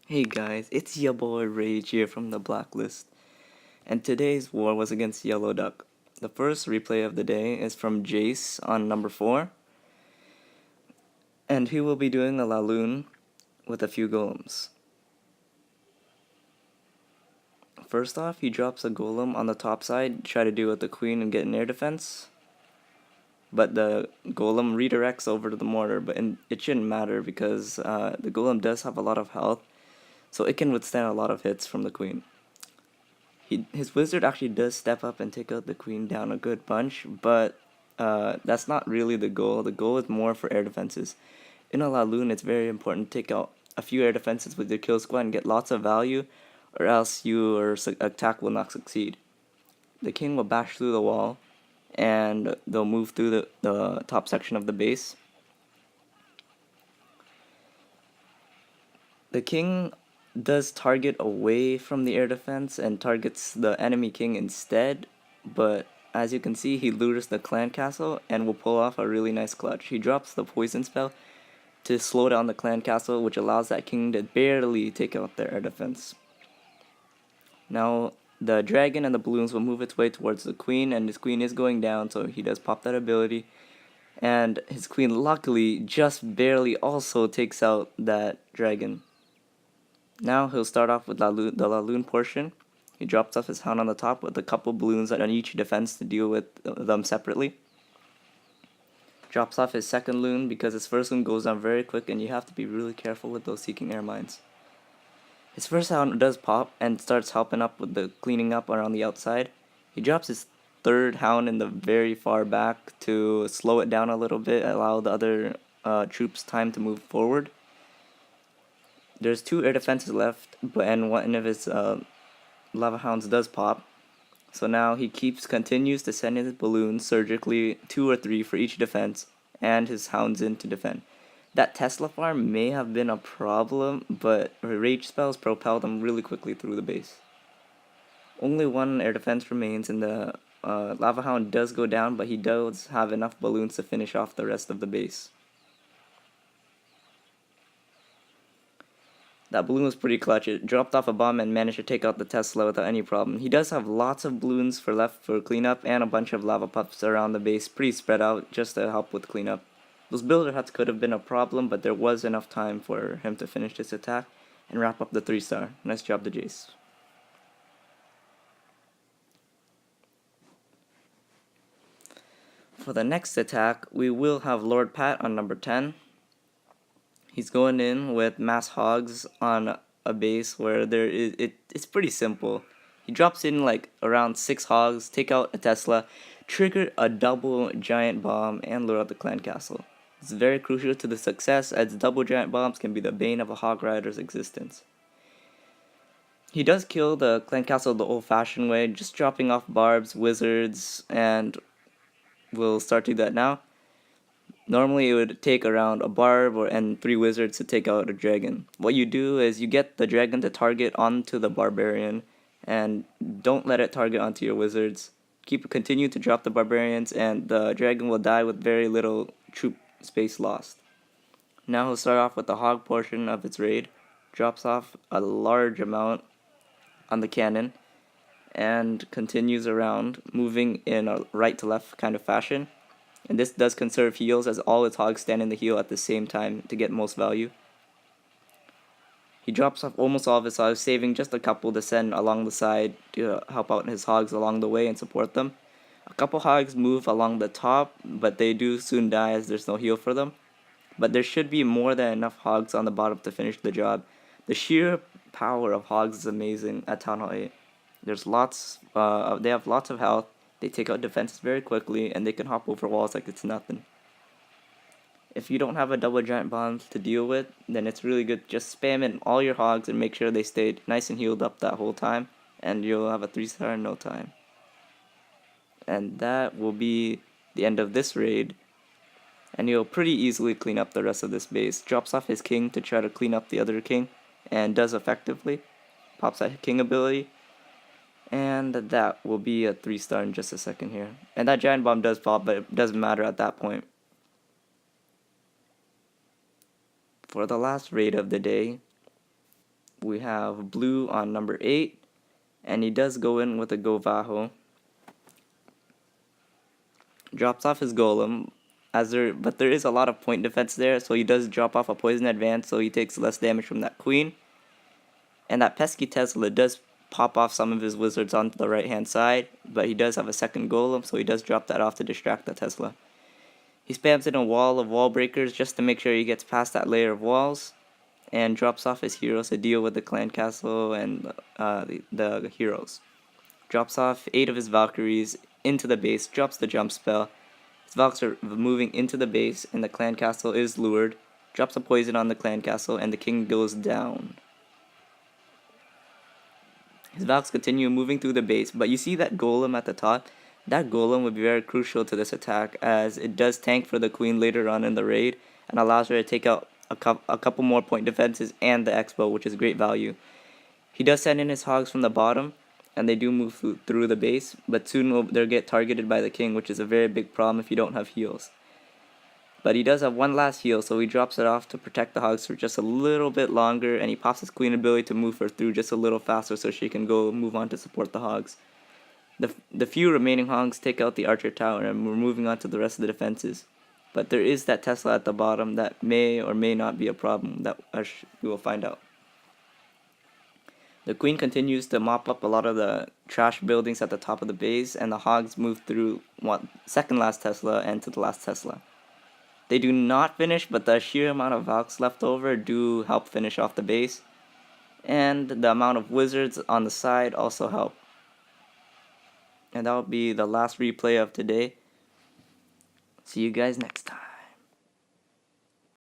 Hey guys, it's your boy Rage here from the Blacklist, and today's war was against Yellow Duck. The first replay of the day is from Jace on number 4, and he will be doing a Laloon with a few golems. First off, he drops a golem on the top side, try to deal with the queen and get an air defense, but the golem redirects over to the mortar, but it shouldn't matter because the golem does have a lot of health, so it can withstand a lot of hits from the queen. His wizard actually does step up and take out the queen down a good bunch, but that's not really the goal. The goal is more for air defenses. In a Laloon, it's very important to take out a few air defenses with your kill squad and get lots of value, or else your attack will not succeed. The king will bash through the wall, and they'll move through the top section of the base. The king does target away from the air defense and targets the enemy king instead, but as you can see, he lures the clan castle and will pull off a really nice clutch. He drops the poison spell to slow down the clan castle, which allows that king to barely take out their air defense. Now, the dragon and the balloons will move its way towards the queen, and his queen is going down, so he does pop that ability. And his queen luckily just barely also takes out that dragon. Now he'll start off with the Laloon portion. He drops off his hound on the top with a couple balloons on each defense to deal with them separately. Drops off his second loon because his first loon goes down very quick and you have to be really careful with those seeking air mines. His first hound does pop and starts helping up with the cleaning up around the outside. He drops his third hound in the very far back to slow it down a little bit, allow the other troops time to move forward. There's 2 air defenses left, and one of his lava hounds does pop. So now he continues to send in his balloons surgically, 2 or 3 for each defense, and his hounds in to defend. That Tesla farm may have been a problem, but rage spells propelled him really quickly through the base. Only 1 air defense remains, and the lava hound does go down, but he does have enough balloons to finish off the rest of the base. That balloon was pretty clutch. It dropped off a bomb and managed to take out the Tesla without any problem. He does have lots of balloons left for cleanup and a bunch of lava pups around the base, pretty spread out, just to help with cleanup. Those builder huts could have been a problem, but there was enough time for him to finish this attack and wrap up the 3-star. Nice job to Jace. For the next attack, we will have Lord Pat on number 10. He's going in with mass hogs on a base where it's pretty simple. He drops in like around 6 hogs, take out a Tesla, trigger a double giant bomb, and lure out the clan castle. It's very crucial to the success, as double giant bombs can be the bane of a hog rider's existence. He does kill the clan castle the old-fashioned way, just dropping off barbs, wizards, and we'll start to do that now. Normally it would take around a barb and 3 wizards to take out a dragon. What you do is you get the dragon to target onto the barbarian and don't let it target onto your wizards. Continue to drop the barbarians and the dragon will die with very little troop space lost. Now he'll start off with the hog portion of its raid, drops off a large amount on the cannon, and continues around, moving in a right to left kind of fashion. And this does conserve heals, as all its hogs stand in the heal at the same time to get most value. He drops off almost all of his hogs, saving just a couple to send along the side to help out his hogs along the way and support them. A couple hogs move along the top, but they do soon die as there's no heal for them. But there should be more than enough hogs on the bottom to finish the job. The sheer power of hogs is amazing at Town Hall 8. They have lots of health. They take out defenses very quickly, and they can hop over walls like it's nothing. If you don't have a double giant bomb to deal with, then it's really good. Just spam in all your hogs and make sure they stay nice and healed up that whole time, and you'll have a 3-star in no time. And that will be the end of this raid, and you'll pretty easily clean up the rest of this base. Drops off his king to try to clean up the other king, and does effectively. Pops that king ability. And that will be a 3-star in just a second here. And that giant bomb does pop, but it doesn't matter at that point. For the last raid of the day, We have blue on number 8, and he does go in with a Go Vaho. Drops off his golem, but there is a lot of point defense there, so he does drop off a poison advance, so he takes less damage from that queen. And that pesky Tesla does pop off some of his wizards onto the right hand side, but he does have a second golem, so he does drop that off to distract the Tesla. He spams in a wall of wall breakers just to make sure he gets past that layer of walls, and drops off his heroes to deal with the clan castle and the heroes. Drops off 8 of his Valkyries into the base, drops the jump spell. His Valks are moving into the base, and the clan castle is lured. Drops a poison on the clan castle, and the king goes down. His Valks continue moving through the base, but you see that golem at the top? That golem would be very crucial to this attack, as it does tank for the queen later on in the raid, and allows her to take out a couple more point defenses and the expo, which is great value. He does send in his hogs from the bottom, and they do move through the base, but soon they'll get targeted by the king, which is a very big problem if you don't have heals. But he does have one last heal, so he drops it off to protect the hogs for just a little bit longer, and he pops his queen ability to move her through just a little faster so she can go move on to support the hogs. The few remaining hogs take out the archer tower, and we're moving on to the rest of the defenses. But there is that Tesla at the bottom that may or may not be a problem that we will find out. The queen continues to mop up a lot of the trash buildings at the top of the base, and the hogs move through second last Tesla and to the last Tesla. They do not finish, but the sheer amount of Valks left over do help finish off the base, and the amount of wizards on the side also help. And that will be the last replay of today. See you guys next time.